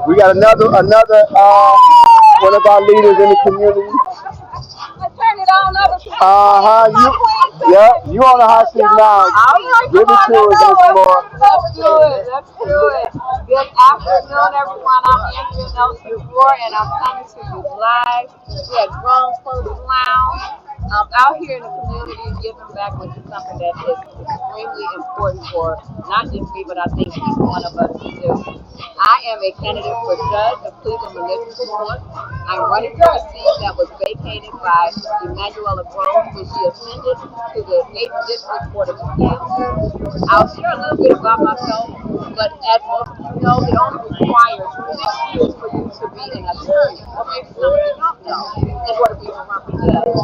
We got another one of our leaders in the community. Turn it on over to Yeah, you on the hot seat now. Give it to us, Miss Moore. Let's do it. Let's do it. Good afternoon, everyone. I'm Andrea Nelson Moore, and I'm coming to you live. We're at Grown Folks Lounge. Out here in the community, giving back, which is something that is extremely important for not just me, but I think each one of us to do. I am a candidate for judge of Cleveland Municipal Court. I'm running for a seat that was vacated by Emanuela Groves when she ascended to the 8th District Court of Appeals. I'll share a little bit about myself, but as most of you know, it only requires 6 years for you to be an attorney, or maybe some of you don't know, in order to be a run for judge.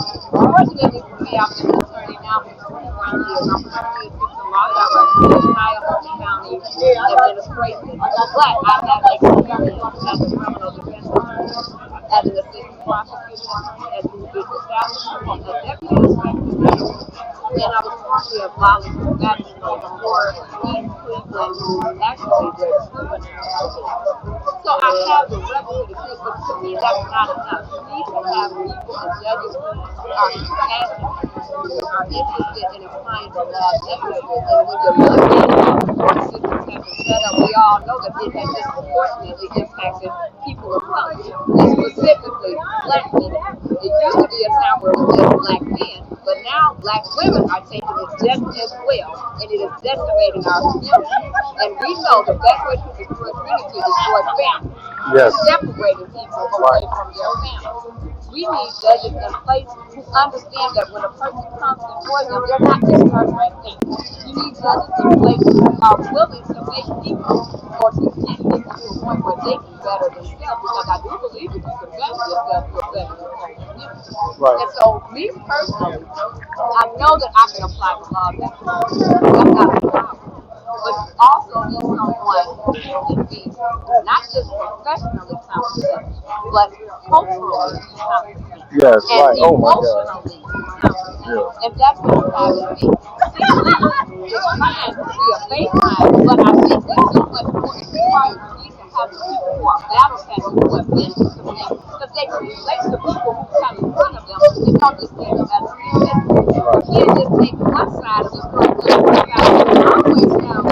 Fortunately for me, I've been an attorney now for 21 years. I'm currently assistant law director in Cuyahoga County Administration, but I have experience as a criminal defense attorney, as an assistant prosecuting attorney, as a judicial establishment, a deputy inspector general, and I was formerly a volunteer magistrate for East Cleveland, actually the juvenile. So I have the revenue to take, but to me that's not enough. You need to have people and judges who are passionate, who are interested in applying the law equitably. And when you look at how the court systems have been set up, we all know that it has disproportionately impacted people of color, and specifically black men. It used to be a time where it was just black men, but now black women are taking it just as well, and it is decimating our community. And we know the best way to destroy community is destroy family. Yes. Separating people away from their families. We need judges in place who understand that when a person comes before them, they're not just murdering things. You need judges in place who are willing to make people or to get people to a point where they can better themselves. Because I do believe if you can better yourself, you're better yourself. Right. And so, me personally, I know that I can apply the law. That's not a problem. But you also need someone who can be not just professionally competent, but culturally competent. Yes, and right. Oh my God. emotionally competent. Yeah. And that's what you have to be. It's trying to be a baseline, but I think there's so much more required. You need to have people who are battle tested, who have been to some things, because they can relate to people who come in front of them. You don't just see them as a human. You can't just take one side of the story. I always have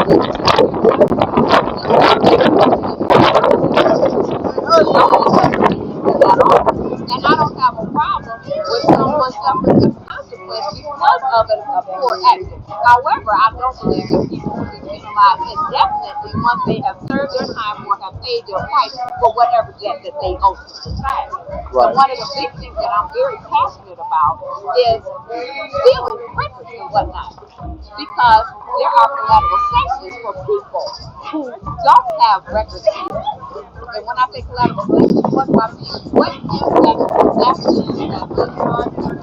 and I don't have a problem with someone suffering the consequence because of a poor action. However, I don't believe that people will be penalized indefinitely once they have served their time or have paid their price for whatever debt that they owe to society. Right. So one of the big things that I'm very passionate about is stealing records and whatnot. Because there are collateral sanctions for people who don't have records. And when I say collateral sanctions, what do I mean? What impact actually have been charged with?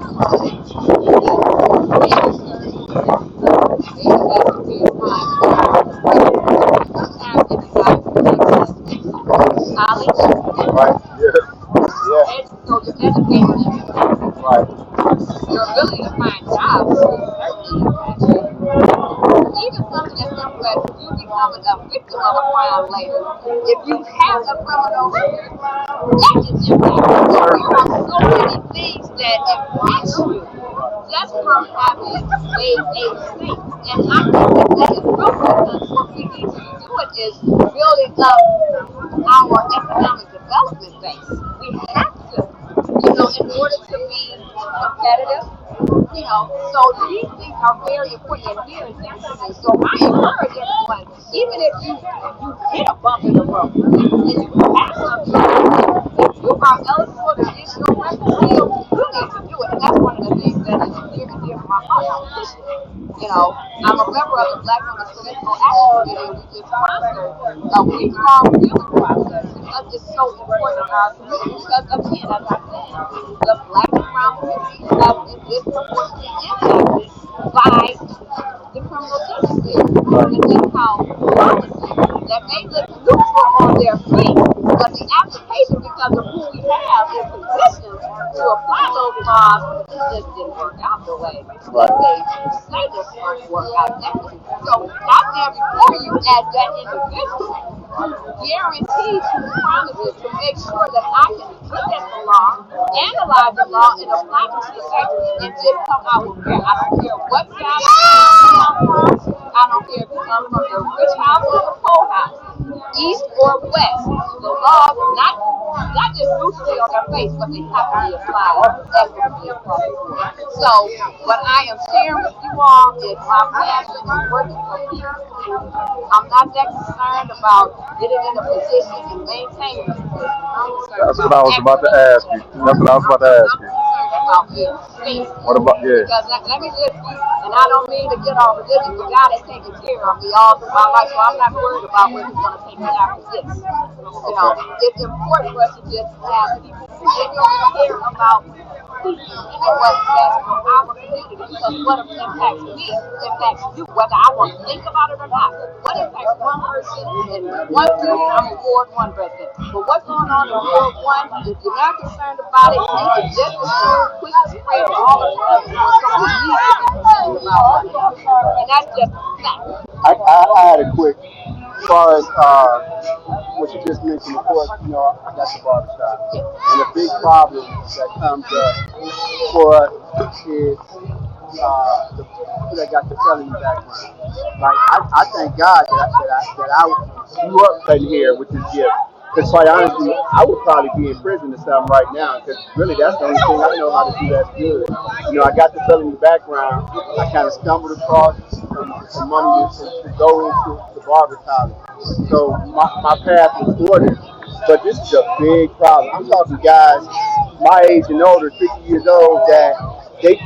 Right. Yeah. So you're educating them. Right. Your ability to find jobs is certainly impacted. Even something as simple as you becoming a victim of a crime later. If you have a criminal record, that is impacted. So there are so many things that impact you just from having a state. And I think that is real because what we need to be doing is building up our economic development base. We have to, in order to be competitive, so these things are very important and here in Texas. So I encourage everyone, even if you hit a bump in the road and you have something, if you are eligible to get your record deal, you need to do it. And that's one of the things that is near and dear to my heart. I'm a member of the Black Women's Political Action Committee, and we just sponsored a week-long healing process because it's so important in our community. Because again, as I said, the Black and brown community have been disproportionately impacted by the criminal justice system. And that's how policies that may look neutral on their face, but the application because of who we have in positions to apply those laws, it just didn't work out the way that they say this going to work out. So out there before you as that individual who's guaranteed to promise realize the law and apply the situation and just come out with fair. I don't care what side of the family you come from. I don't care if you come from the rich house or the poor house, east or west. The laws not just loosely on their face, but they have to be applied equitably across the board. So what I am sharing with you all is my passion is working for people. I'm not that concerned about getting in a position and maintaining a position. That's what I was about to ask you. That's what I was about to ask you. About being free. What about, yeah? Because let me just, and I don't mean to get all religious, but God has taken care of me all through my life, so I'm not worried about where He's going to take me after this. You know, it's important for us to just have people who genuinely care about people and what's best for our community, because what impacts me impacts you, whether I want to think about it or not. What impacts one person in one city, I'm a Ward 1 resident. But what's going on in Ward 1, if you're not concerned about it, you can just as soon quick spread to all of the others. So we need to be concerned about it. And that's just a fact. I had a quick, as far as what you just mentioned, of course, you know, I got the barbershop. And a big problem that comes up for us is the people that got the felony background. Like, I thank God that I grew up right here with this gift. Because quite honestly, I would probably be in prison or something right now, because really that's the only thing I know how to do that's good. You know, I got the felony background. I kind of stumbled across some money to go into the barber college. So my path was ordered. But this is a big problem. I'm talking guys my age and older, 50 years old, that they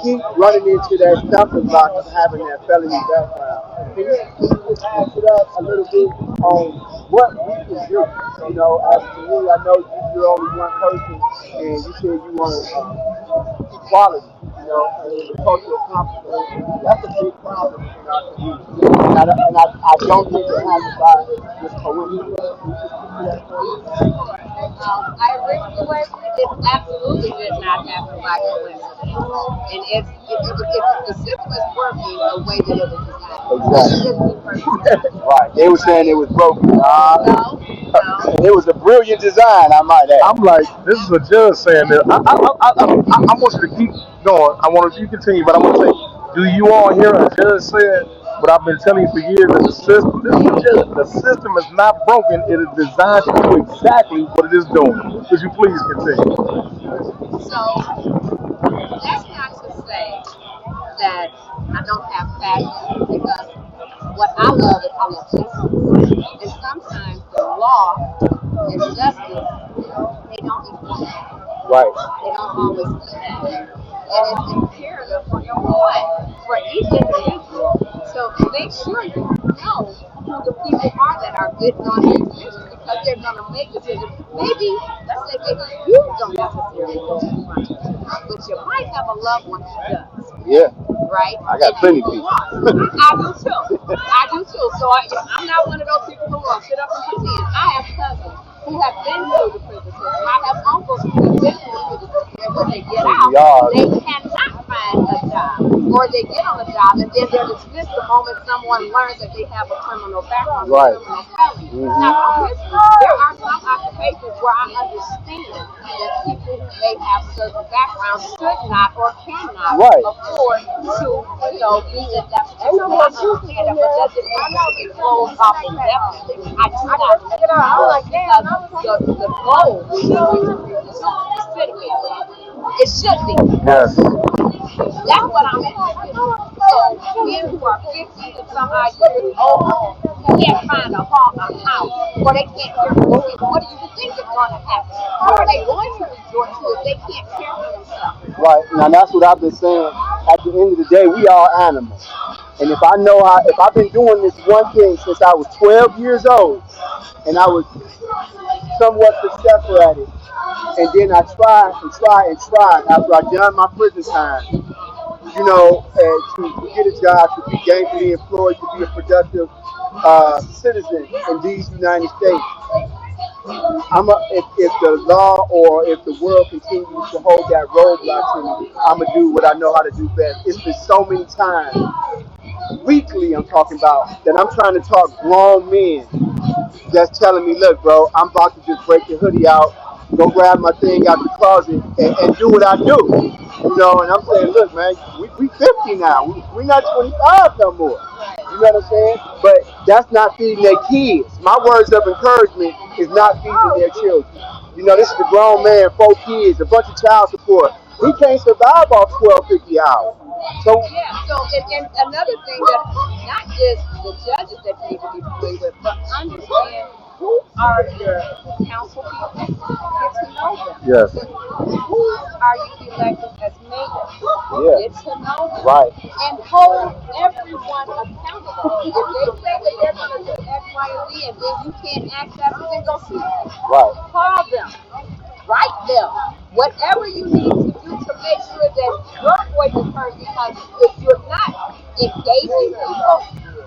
keep running into that stumbling block of having that felony background. Can you just answer that a little bit on what we can do? You know, as to me, I know you're only one person, and you said you want equality, you know, and the cultural competency. That's a big problem in our community. And I don't think it happens by just coincidence. I agree with you, Wesley. It absolutely did not happen by coincidence. And if the system is working the way that it was designed, exactly. Right. They were saying it was broken. No. It was a brilliant design, I might add. I'm like, this is a judge saying that. I want you to keep going. I want you to continue, but I want to say, do you all hear a judge saying what I've been telling you for years, that the system, the system is not broken. It is designed to do exactly what it is doing. Could you please continue? So that's not to say that I don't have passion, because what I love is I love justice. And sometimes the law and justice, they don't equal. Right. They don't always connect. And it's imperative for each individual. So make sure you know who the people are that are bidding on your decisions, because they're going to make decisions. Maybe, let's say maybe you don't necessarily go to front, but you might have a loved one who does. Yeah. Right? I got plenty of people. I do too. So I'm not one of those people who will sit up and pretend. I have cousins who have been through the prison system. I have uncles who have been through the prison system. And when they get out, they cannot find a job. Or they get on a job and then they're dismissed the moment someone learns that they have a criminal background, right. A criminal felony. Now, there are some occupations where I understand that people who may have certain backgrounds should not or cannot afford to, be in that position. I understand that, but does it mean it close off indefinitely? I do not. Because the goal should be to reduce recidivism. It should be. Yes. That's what I'm interested in. So men who are 50 and some odd years old can't find a house, or they can't care for themselves. What do you think is going to happen? Who are they going to resort to if they can't care for themselves? Right. Now that's what I've been saying. At the end of the day, we are animals. And if I've been doing this one thing since I was 12 years old, and I was somewhat successful at it, and then I tried after I done my prison time, to get a job, to be gainfully employed, to be a productive citizen in these United States. If the law or if the world continues to hold that roadblock to me, I'm going to do what I know how to do best. It's been so many times, weekly I'm talking about, that I'm trying to talk grown men that's telling me, look, bro, I'm about to just break the hoodie out go grab my thing out the closet and do what I do. You know, and I'm saying, look, man, we 50 now. We not 25 no more. You know what I'm saying? But that's not feeding their kids. My words of encouragement is not feeding their children. You know, this is a grown man, 4 kids, a bunch of child support. He can't survive off 12, 50 hours. So yeah, so and another thing that not just the judges that you need to be familiar with, but understand who are your council people, get to know them. Yes. Who are you elected as mayor? yeah, Get to know them. right, And hold everyone accountable. If they say that they're going to do X, Y, and Z, and then you can't act that, then go see them. right. Call them. Write them. Whatever you need to do to make sure that your voice is heard, because if you're not engaging people,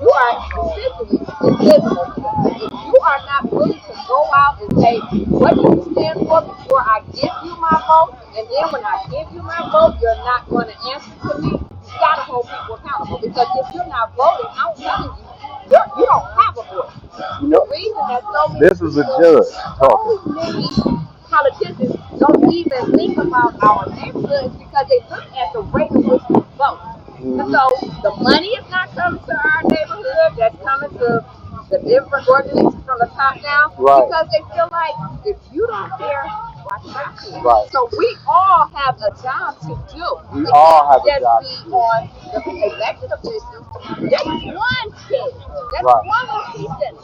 you are essentially invisible. If you are not willing to go out and say, what do you stand for before I give you my vote? And then when I give you my vote, you're not going to answer to me. You got to hold people accountable. Because if you're not voting, I'm telling you, you don't have a voice. You know, The reason that so many This is a judge talking. so many politicians don't even think about our neighborhoods because they look at the rate at which we vote. And so the money is not coming to our neighborhood, that's coming to the different organizations from the top down, Right. because they feel like if you don't care, why should I care? Right. So we all have a job to do. We It all can't have a just job be to do. on the elected officials. That's one kid. That's Right. one little piece in it.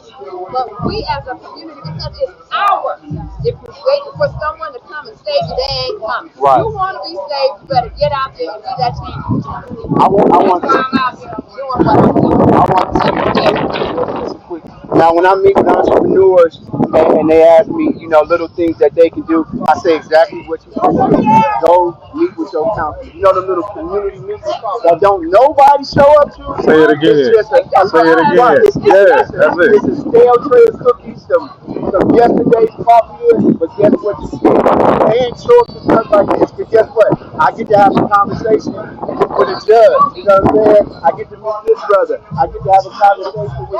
But we as a community, because it's ours. If you're waiting for someone to come and save you, they ain't coming. Right. You want to be saved, you better get out there and be that change. I want That's why I'm out here doing what I'm doing. I want to just quick. Now, when I meet with entrepreneurs and they ask me, you know, little things that they can do, I say exactly what you said. Go meet with your counselor. You know, the little community meetings that don't nobody show up to. Say it again. It's just Say it again. Right. Yeah, that's it. It's a stale tray of cookies, some yesterday's coffee, but guess what? They ain't show up to stuff like this. But guess what? I get to have a conversation with a judge. You know what I'm saying? I get to meet this brother. I get to have a conversation with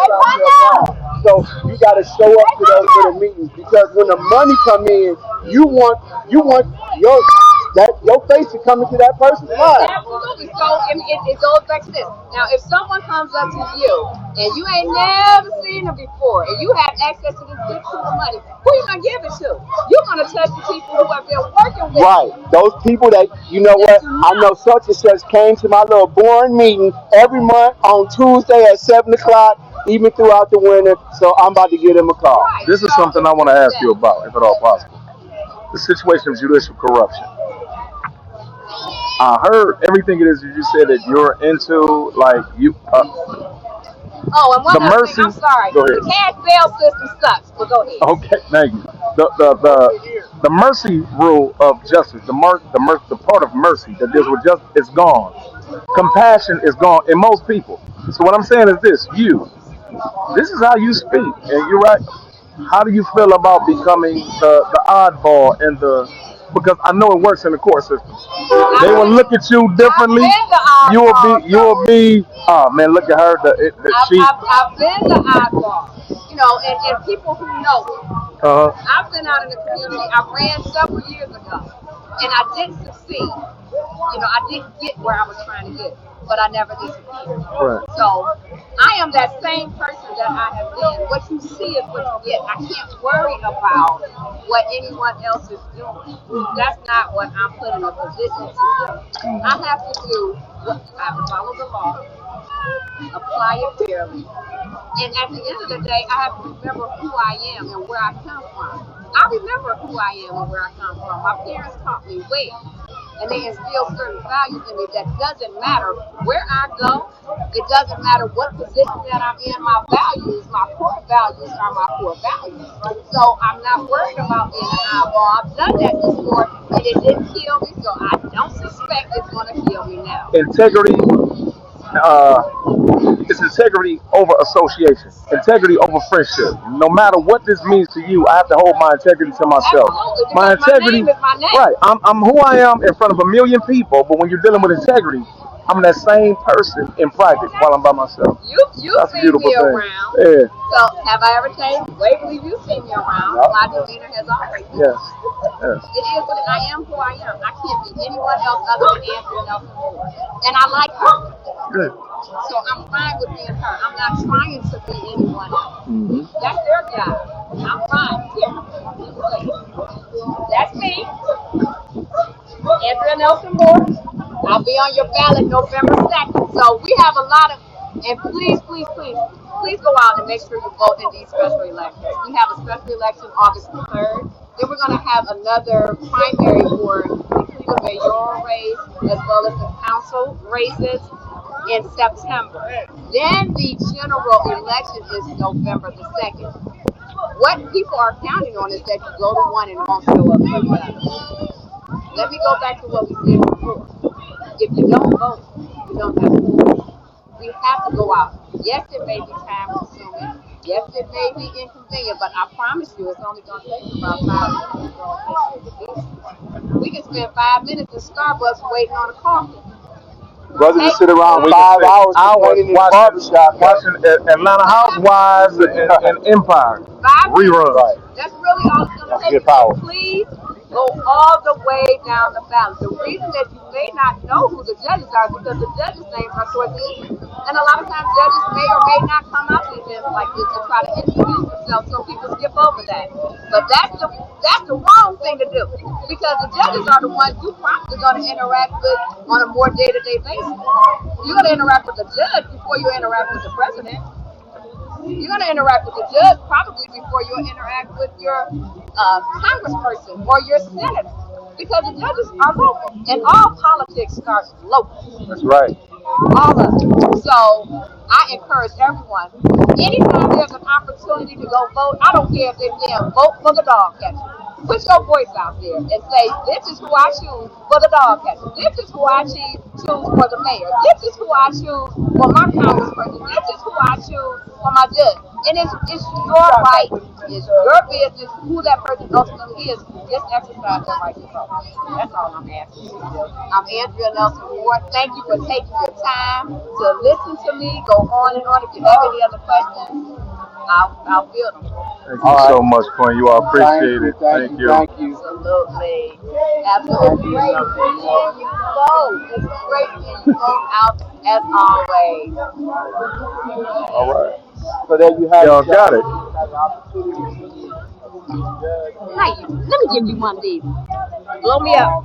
South. So you got to show up to those little meetings, because when the money come in, you want your face to come into that person's life. Absolutely. So it goes back to this. Now, if someone comes up to you and you ain't never seen them before, and you have access to this big pool of money, who you gonna give it to? You're gonna touch the people who have been working with. Right. Those people that, you know what, I know such and such came to my little boring meeting every month on Tuesday at 7 o'clock, even throughout the winter, so I'm about to give them a call. Right. This is something I want to ask you about, if at all possible. The situation of judicial corruption. I heard everything it is you said that you're into, like you. Oh, and one The other mercy. thing, I'm sorry. Go ahead. The cash bail system sucks, but go ahead. Okay, thank you. The mercy rule of justice, the part of mercy that deals with justice is gone. Compassion is gone in most people. So what I'm saying is this: this is how you speak, and you're right. How do you feel about becoming the oddball in the? Because I know it works in the court system. They will look at you differently. You will be. Oh man, look at her. I've been the oddball, you know, and people who know me. I've been out in the community. I ran several years ago, and I didn't succeed. You know, I didn't get where I was trying to get, but I never disappeared. Right. So I am that same person that I have been. What you see is what you get. I can't worry about what anyone else is doing. That's not what I'm put in a position to do. I have to do what I have to follow the law, apply it fairly, and at the end of the day, I have to remember who I am and where I come from. I remember who I am and where I come from. My parents taught me well, and they instill certain values in me that doesn't matter where I go. It doesn't matter what position that I'm in. My values, my core values are my core values. So I'm not worried about being an eyeball. I've done that before, and it didn't kill me, so I don't suspect it's going to kill me now. Integrity. It's integrity over association, integrity over friendship. No matter what this means to you, I have to hold my integrity to myself. Absolutely, My because integrity, my name is my name. right? I'm who I am in front of a million people, but when you're dealing with integrity, I'm that same person in private while I'm by myself. You've That's a seen beautiful me thing. around. Yeah. So have I ever changed? Waverly, you've seen me around. Yep. My demeanor has always been. Yes. Yes. It is what I am who I am. I can't be anyone else other than Andrea Nelson Moore. And I like her. Good. So I'm fine with being her. I'm not trying to be anyone else. Mm-hmm. That's their job. I'm fine. Here. That's me. Andrea Nelson Moore. I'll be on your ballot November 2nd. So we have a lot of, and please, please, please, please go out and make sure you vote in these special elections. We have a special election August the 3rd. Then we're going to have another primary for the Cleveland mayoral race as well as the council races in September. Then the general election is November the 2nd. What people are counting on is that you go to one and won't show up for the other. Let me go back to what we said before. If you don't vote, you don't have to vote. We have to go out. Yes, it may be time consuming. Yes, it may be inconvenient, but I promise you it's only going to take about 5 minutes to go and take care of the business. We can spend 5 minutes in Starbucks waiting on a coffee. Brothers just sit around 5 hours complaining in the barbershop. Watching Atlanta Housewives and Empire 5 reruns. Right. That's really all it's going to take. Good power. Please go all the way down the ballot. The reason that you may not know who the judges are is because the judges' names are towards the end. And a lot of times judges may or may not come out to events like this to try to introduce themselves, so people skip over that. But that's the wrong thing to do, because the judges are the ones you probably going to interact with on a more day-to-day basis. You're going to interact with the judge before you interact with the president. You're going to interact with the judge probably before you interact with your congressperson or your senator, because the judges are local, and all politics starts local. That's right. All of it. So I encourage everyone, anytime there's an opportunity to go vote, I don't care if they're saying vote for the dog catcher. Put your voice out there and say, this is who I choose for the dog catcher. This is who I choose for the mayor. This is who I choose for my congressperson. This is who I choose for my judge. And it's your right, it's your business who that person ultimately is. Just exercise your right to vote. That's all I'm asking you to do. I'm Andrea Nelson Ward. Thank you for taking your time to listen to me. Go on and on. If you have any other questions, I'll field them. Thank you so much, Quinn. You all appreciate it. Thank you. Thank you. Absolutely. Absolutely great seeing you vote. It's great seeing you vote out as always. All right. So there you have Y'all it. got it. Hi, let me give you one of these. Blow me up.